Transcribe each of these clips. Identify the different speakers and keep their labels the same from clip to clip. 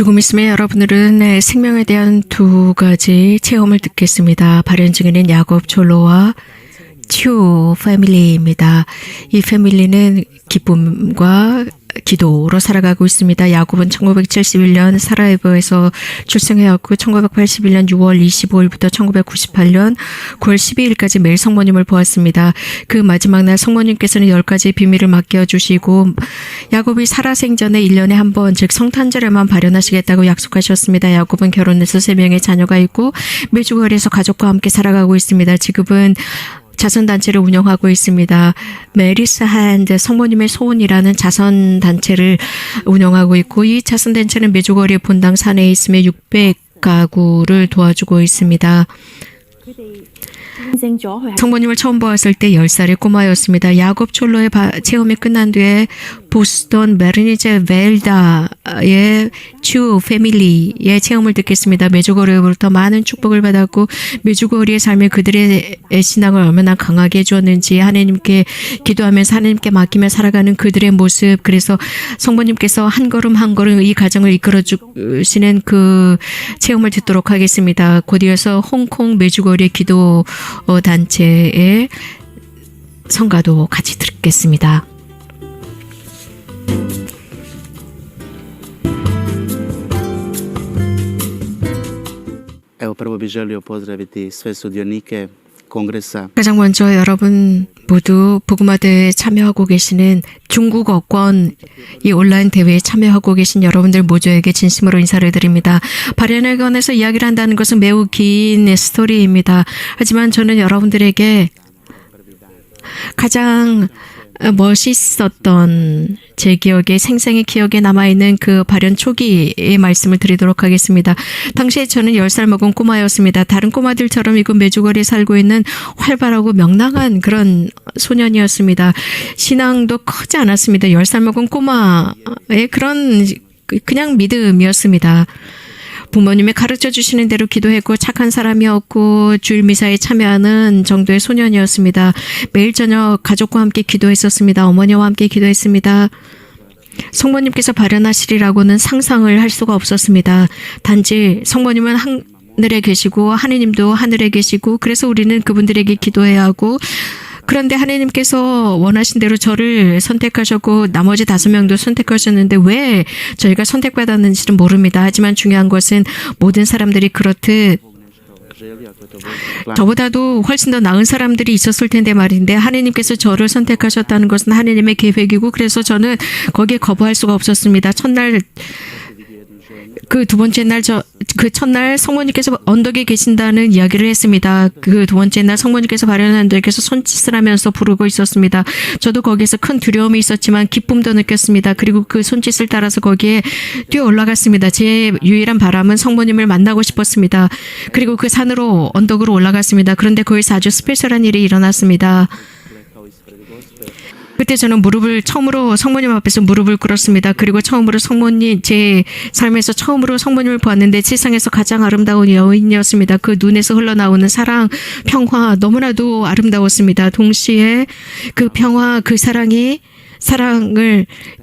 Speaker 1: 조금 있으면 여러분들은 생명에 대한 두 가지 체험을 듣겠습니다. 발현 중에는 야곱 촐로와 튜 패밀리입니다. 이 패밀리는 기쁨과 기도로 살아가고 있습니다. 야곱은 1971년 사라예보에서 출생해왔고 1981년 6월 25일부터 1998년 9월 12일까지 매일 성모님을 보았습니다. 그 마지막 날 성모님께서는 10가지 비밀을 맡겨주시고 야곱이 살아 생전에 1년에 한 번, 즉 성탄절에만 발현하시겠다고 약속하셨습니다. 야곱은 결혼해서 3명의 자녀가 있고 메주거리에서 가족과 함께 살아가고 있습니다. 지금은 자선단체를 운영하고 있습니다. 메리스 핸드 성모님의 소원이라는 자선단체를 운영하고 있고 이 자선단체는 메주거리 본당 산에 있으며 600가구를 도와주고 있습니다. 성모님을 처음 보았을 때 10살의 꼬마였습니다. 야곱 촐로의 체험이 끝난 뒤에 보스턴 메르니제 벨다의 튜 패밀리의 체험을 듣겠습니다. 메주거리로부터 많은 축복을 받았고 메주거리의 삶이 그들의 신앙을 얼마나 강하게 해주었는지 하나님께 기도하면서 하나님께 맡기며 살아가는 그들의 모습, 그래서 성모님께서 한 걸음 한 걸음 이 가정을 이끌어 주시는 그 체험을 듣도록 하겠습니다. 곧 이어서 홍콩 메주거리 기도 단체의 성가도 같이 듣겠습니다.
Speaker 2: Evo prvo bih želio pozdraviti sve sudionike kongresa.
Speaker 1: 가장 먼저 여러분 모두 복음화 대회에 참여하고 계시는 중국어권 이 온라인 대회에 참여하고 계신 여러분들 모두에게 진심으로 인사를 드립니다. 발현에 관해서 이야기를 한다는 것은 매우 긴 스토리입니다. 하지만 저는 여러분들에게 가장 멋있었던 제 기억에 생생히 기억에 남아있는 그 발현 초기의 말씀을 드리도록 하겠습니다. 당시에 저는 10살 먹은 꼬마였습니다. 다른 꼬마들처럼 이곳 메주거리에 살고 있는 활발하고 명랑한 그런 소년이었습니다. 신앙도 크지 않았습니다. 10살 먹은 꼬마의 그런 그냥 믿음이었습니다. 부모님이 가르쳐 주시는 대로 기도했고 착한 사람이었고 주일 미사에 참여하는 정도의 소년이었습니다. 매일 저녁 가족과 함께 기도했었습니다. 어머니와 함께 기도했습니다. 성모님께서 발현하시리라고는 상상을 할 수가 없었습니다. 단지 성모님은 하늘에 계시고 하느님도 하늘에 계시고 그래서 우리는 그분들에게 기도해야 하고, 그런데 하나님께서 원하신 대로 저를 선택하셨고 나머지 5명도 선택하셨는데 왜 저희가 선택받았는지는 모릅니다. 하지만 중요한 것은 모든 사람들이 그렇듯 저보다도 훨씬 더 나은 사람들이 있었을 텐데 말인데 하나님께서 저를 선택하셨다는 것은 하나님의 계획이고 그래서 저는 거기에 거부할 수가 없었습니다. 첫날 그 두 번째 날 그 첫날 성모님께서 언덕에 계신다는 이야기를 했습니다. 그 두 번째 날 성모님께서 발현한 데에서 손짓을 하면서 부르고 있었습니다. 저도 거기에서 큰 두려움이 있었지만 기쁨도 느꼈습니다. 그리고 그 손짓을 따라서 거기에 뛰어 올라갔습니다. 제 유일한 바람은 성모님을 만나고 싶었습니다. 그리고 그 산으로 언덕으로 올라갔습니다. 그런데 거기서 아주 스페셜한 일이 일어났습니다. 그때 저는 처음으로 성모님 앞에서 무릎을 꿇었습니다. 그리고 처음으로 제 삶에서 처음으로 성모님을 보았는데 세상에서 가장 아름다운 여인이었습니다. 그 눈에서 흘러나오는 사랑, 평화 너무나도 아름다웠습니다. 동시에 그 평화, 그 사랑을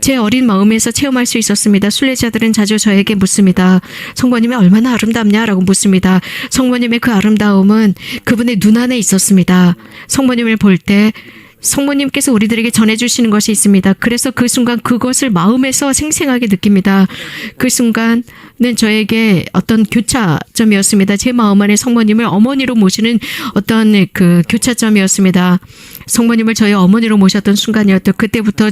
Speaker 1: 제 어린 마음에서 체험할 수 있었습니다. 순례자들은 자주 저에게 묻습니다. 성모님이 얼마나 아름답냐라고 묻습니다. 성모님의 그 아름다움은 그분의 눈 안에 있었습니다. 성모님을 볼 때 성모님께서 우리들에게 전해주시는 것이 있습니다. 그래서 그 순간 그것을 마음에서 생생하게 느낍니다. 그 순간은 저에게 어떤 교차점이었습니다. 제 마음 안에 성모님을 어머니로 모시는 어떤 그 교차점이었습니다. 성모님을 저희 어머니로 모셨던 순간이었던 그때부터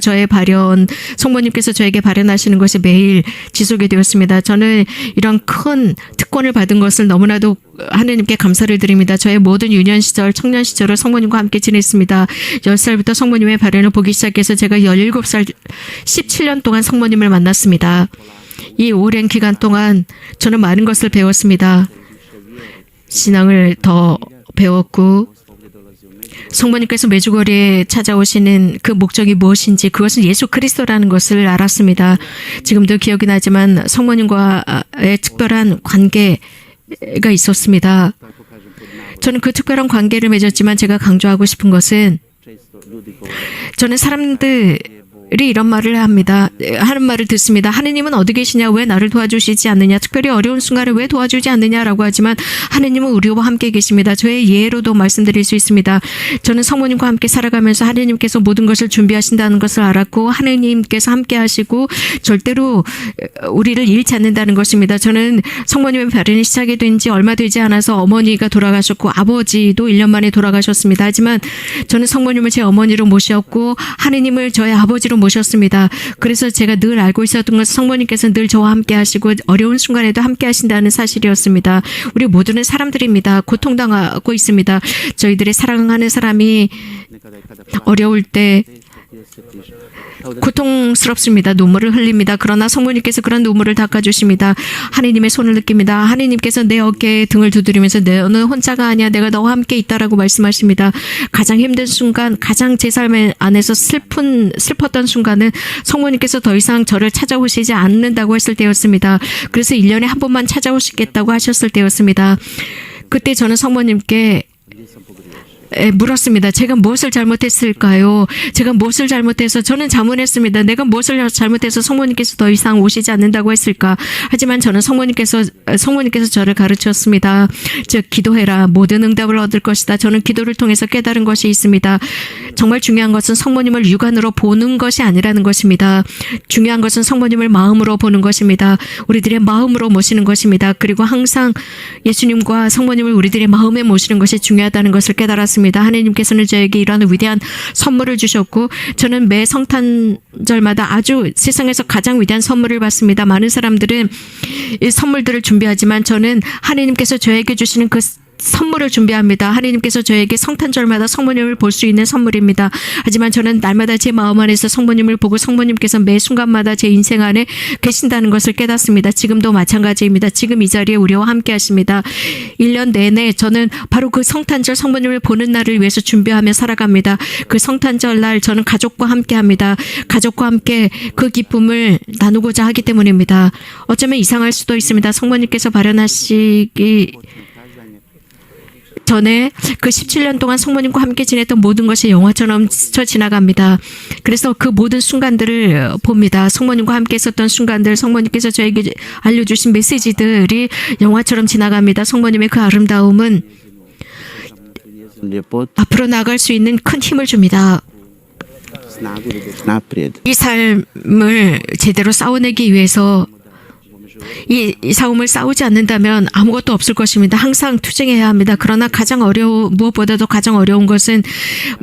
Speaker 1: 성모님께서 저에게 발현하시는 것이 매일 지속이 되었습니다. 저는 이런 큰 특권을 받은 것을 너무나도 하나님께 감사를 드립니다. 저의 모든 유년 시절, 청년 시절을 성모님과 함께 지냈습니다. 10살부터 성모님의 발현을 보기 시작해서 제가 17살, 17년 동안 성모님을 만났습니다. 이 오랜 기간 동안 저는 많은 것을 배웠습니다. 신앙을 더 배웠고 성모님께서 메주거리에 찾아오시는 그 목적이 무엇인지, 그것은 예수 그리스도라는 것을 알았습니다. 지금도 기억이 나지만 성모님과의 특별한 관계가 있었습니다. 저는 그 특별한 관계를 맺었지만 제가 강조하고 싶은 것은 저는 사람들이 이런 말을 합니다. 하는 말을 듣습니다. 하느님은 어디 계시냐? 왜 나를 도와주시지 않느냐? 특별히 어려운 순간에 왜 도와주지 않느냐라고 하지만 하느님은 우리와 함께 계십니다. 저의 예로도 말씀드릴 수 있습니다. 저는 성모님과 함께 살아가면서 하느님께서 모든 것을 준비하신다는 것을 알았고 하느님께서 함께 하시고 절대로 우리를 잃지 않는다는 것입니다. 저는 성모님의 발현이 시작이 된 지 얼마 되지 않아서 어머니가 돌아가셨고 아버지도 1년 만에 돌아가셨습니다. 하지만 저는 성모님을 제 어머니로 모셨고 하느님을 저의 아버지로 모셨습니다. 그래서 제가 늘 알고 있었던 것은 성모님께서 늘 저와 함께 하시고 어려운 순간에도 함께 하신다는 사실이었습니다. 우리 모두는 사람들입니다. 고통당하고 있습니다. 저희들의 사랑하는 사람이 어려울 때 고통스럽습니다. 눈물을 흘립니다. 그러나 성모님께서 그런 눈물을 닦아주십니다. 하느님의 손을 느낍니다. 하느님께서 내 어깨에 등을 두드리면서 너는 혼자가 아니야. 내가 너와 함께 있다라고 말씀하십니다. 가장 힘든 순간, 가장 제 삶 안에서 슬펐던 순간은 성모님께서 더 이상 저를 찾아오시지 않는다고 했을 때였습니다. 그래서 1년에 한 번만 찾아오시겠다고 하셨을 때였습니다. 그때 저는 성모님께 물었습니다. 제가 무엇을 잘못했을까요? 제가 무엇을 잘못해서 저는 자문했습니다. 내가 무엇을 잘못해서 성모님께서 더 이상 오시지 않는다고 했을까? 하지만 저는 성모님께서 저를 가르쳤습니다. 즉 기도해라. 모든 응답을 얻을 것이다. 저는 기도를 통해서 깨달은 것이 있습니다. 정말 중요한 것은 성모님을 육안으로 보는 것이 아니라는 것입니다. 중요한 것은 성모님을 마음으로 보는 것입니다. 우리들의 마음으로 모시는 것입니다. 그리고 항상 예수님과 성모님을 우리들의 마음에 모시는 것이 중요하다는 것을 깨달았습니다. 하나님께서는 저에게 이러한 위대한 선물을 주셨고 저는 매 성탄절마다 아주 세상에서 가장 위대한 선물을 받습니다. 많은 사람들은 이 선물들을 준비하지만 저는 하나님께서 저에게 주시는 그 선물을 준비합니다. 하나님께서 저에게 성탄절마다 성모님을 볼 수 있는 선물입니다. 하지만 저는 날마다 제 마음 안에서 성모님을 보고 성모님께서 매 순간마다 제 인생 안에 계신다는 것을 깨닫습니다. 지금도 마찬가지입니다. 지금 이 자리에 우리와 함께 하십니다. 1년 내내 저는 바로 그 성탄절 성모님을 보는 날을 위해서 준비하며 살아갑니다. 그 성탄절 날 저는 가족과 함께 합니다. 가족과 함께 그 기쁨을 나누고자 하기 때문입니다. 어쩌면 이상할 수도 있습니다. 성모님께서 발현하시기 전에 그 17년 동안 성모님과 함께 지냈던 모든 것이 영화처럼 스쳐 지나갑니다. 그래서 그 모든 순간들을 봅니다. 성모님과 함께 있었던 순간들, 성모님께서 저에게 알려주신 메시지들이 영화처럼 지나갑니다. 성모님의 그 아름다움은 앞으로 나아갈 수 있는 큰 힘을 줍니다. 이 삶을 제대로 싸워내기 위해서 이 싸움을 싸우지 않는다면 아무것도 없을 것입니다. 항상 투쟁해야 합니다. 그러나 무엇보다도 가장 어려운 것은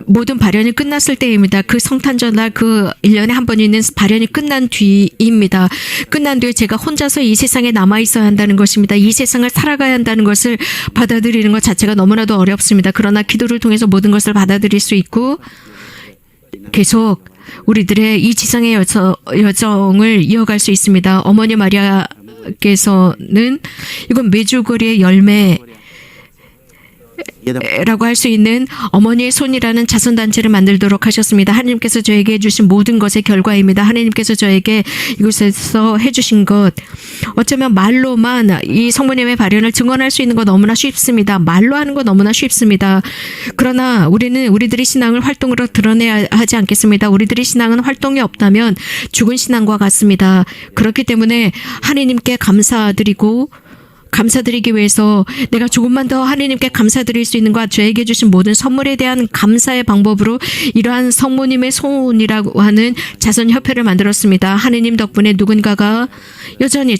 Speaker 1: 모든 발현이 끝났을 때입니다. 그 성탄절 날 그 1년에 한 번 있는 발현이 끝난 뒤입니다. 끝난 뒤에 제가 혼자서 이 세상에 남아 있어야 한다는 것입니다. 이 세상을 살아가야 한다는 것을 받아들이는 것 자체가 너무나도 어렵습니다. 그러나 기도를 통해서 모든 것을 받아들일 수 있고 계속 우리들의 이 지상의 여정을 이어갈 수 있습니다. 어머니 마리아께서는 이건 메주거리의 열매라고 할 수 있는 어머니의 손이라는 자선단체를 만들도록 하셨습니다. 하나님께서 저에게 해주신 모든 것의 결과입니다. 하나님께서 저에게 이곳에서 해주신 것 어쩌면 말로만 이 성모님의 발현을 증언할 수 있는 건 너무나 쉽습니다. 말로 하는 건 너무나 쉽습니다. 그러나 우리들의 신앙을 활동으로 드러내야 하지 않겠습니다. 우리들의 신앙은 활동이 없다면 죽은 신앙과 같습니다. 그렇기 때문에 하나님께 감사드리기 위해서 내가 조금만 더 하나님께 감사드릴 수 있는 것, 저에게 주신 모든 선물에 대한 감사의 방법으로 이러한 성모님의 손이라고 하는 자선협회를 만들었습니다. 하나님 덕분에 누군가가 여전히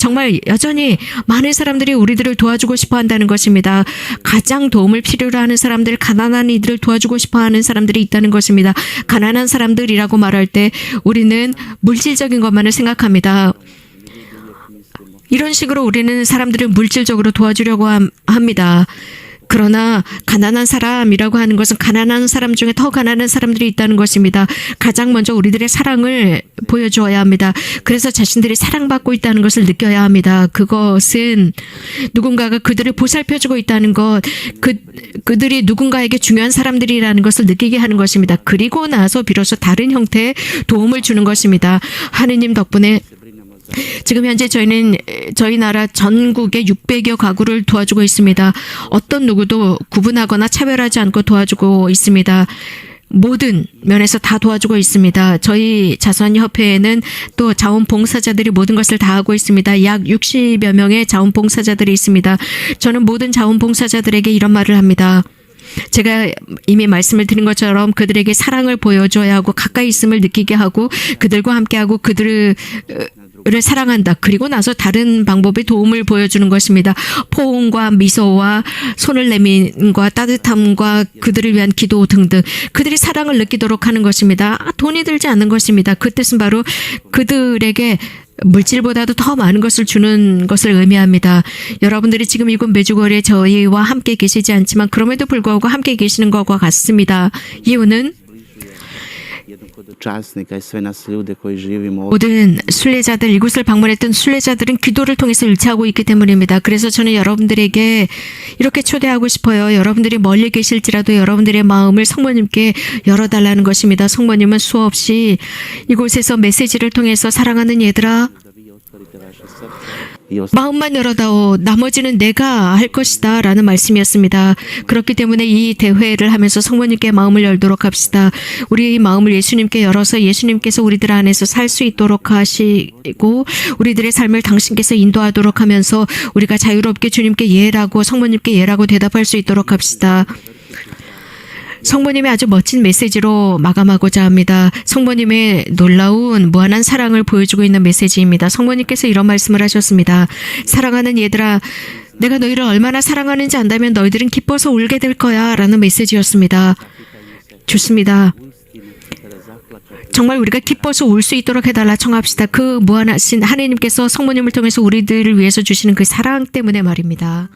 Speaker 1: 많은 사람들이 우리들을 도와주고 싶어 한다는 것입니다. 가장 도움을 필요로 하는 사람들, 가난한 이들을 도와주고 싶어 하는 사람들이 있다는 것입니다. 가난한 사람들이라고 말할 때 우리는 물질적인 것만을 생각합니다. 이런 식으로 우리는 사람들을 물질적으로 도와주려고 합니다. 그러나 가난한 사람이라고 하는 것은 가난한 사람 중에 더 가난한 사람들이 있다는 것입니다. 가장 먼저 우리들의 사랑을 보여주어야 합니다. 그래서 자신들이 사랑받고 있다는 것을 느껴야 합니다. 그것은 누군가가 그들을 보살펴주고 있다는 것, 그들이 누군가에게 중요한 사람들이라는 것을 느끼게 하는 것입니다. 그리고 나서 비로소 다른 형태의 도움을 주는 것입니다. 하느님 덕분에 지금 현재 저희는 저희 나라 전국에 600여 가구를 도와주고 있습니다. 어떤 누구도 구분하거나 차별하지 않고 도와주고 있습니다. 모든 면에서 다 도와주고 있습니다. 저희 자선협회에는 또 자원봉사자들이 모든 것을 다 하고 있습니다. 약 60여 명의 자원봉사자들이 있습니다. 저는 모든 자원봉사자들에게 이런 말을 합니다. 제가 이미 말씀을 드린 것처럼 그들에게 사랑을 보여줘야 하고 가까이 있음을 느끼게 하고 그들과 함께하고 그들을 사랑한다. 그리고 나서 다른 방법의 도움을 보여주는 것입니다. 포옹과 미소와 손을 내민과 따뜻함과 그들을 위한 기도 등등 그들이 사랑을 느끼도록 하는 것입니다. 돈이 들지 않는 것입니다. 그 뜻은 바로 그들에게 물질보다도 더 많은 것을 주는 것을 의미합니다. 여러분들이 지금 이곳 메주거리에 저희와 함께 계시지 않지만 그럼에도 불구하고 함께 계시는 것과 같습니다. 이유는
Speaker 2: jednog od časnika i sve nas ljude koji živimo
Speaker 1: 모든 순례자들, 이곳을 방문했던 순례자들은 기도를 통해서 일치하고 있기 때문입니다. 그래서 저는 여러분들에게 이렇게 초대하고 싶어요. 여러분들이 멀리 계실지라도 여러분들의 마음을 성모님께 열어달라는 것입니다. 성모님은 수없이 이곳에서 메시지를 통해서 사랑하는 얘들아, 마음만 열어다오. 나머지는 내가 할 것이다 라는 말씀이었습니다. 그렇기 때문에 이 대회를 하면서 성모님께 마음을 열도록 합시다. 우리 마음을 예수님께 열어서 예수님께서 우리들 안에서 살 수 있도록 하시고 우리들의 삶을 당신께서 인도하도록 하면서 우리가 자유롭게 주님께 예라고 성모님께 예라고 대답할 수 있도록 합시다. 성모님의 아주 멋진 메시지로 마감하고자 합니다. 성모님의 놀라운 무한한 사랑을 보여주고 있는 메시지입니다. 성모님께서 이런 말씀을 하셨습니다. 사랑하는 얘들아, 내가 너희를 얼마나 사랑하는지 안다면 너희들은 기뻐서 울게 될 거야 라는 메시지였습니다. 좋습니다. 정말 우리가 기뻐서 울 수 있도록 해달라 청합시다. 그 무한하신 하나님께서 성모님을 통해서 우리들을 위해서 주시는 그 사랑 때문에 말입니다.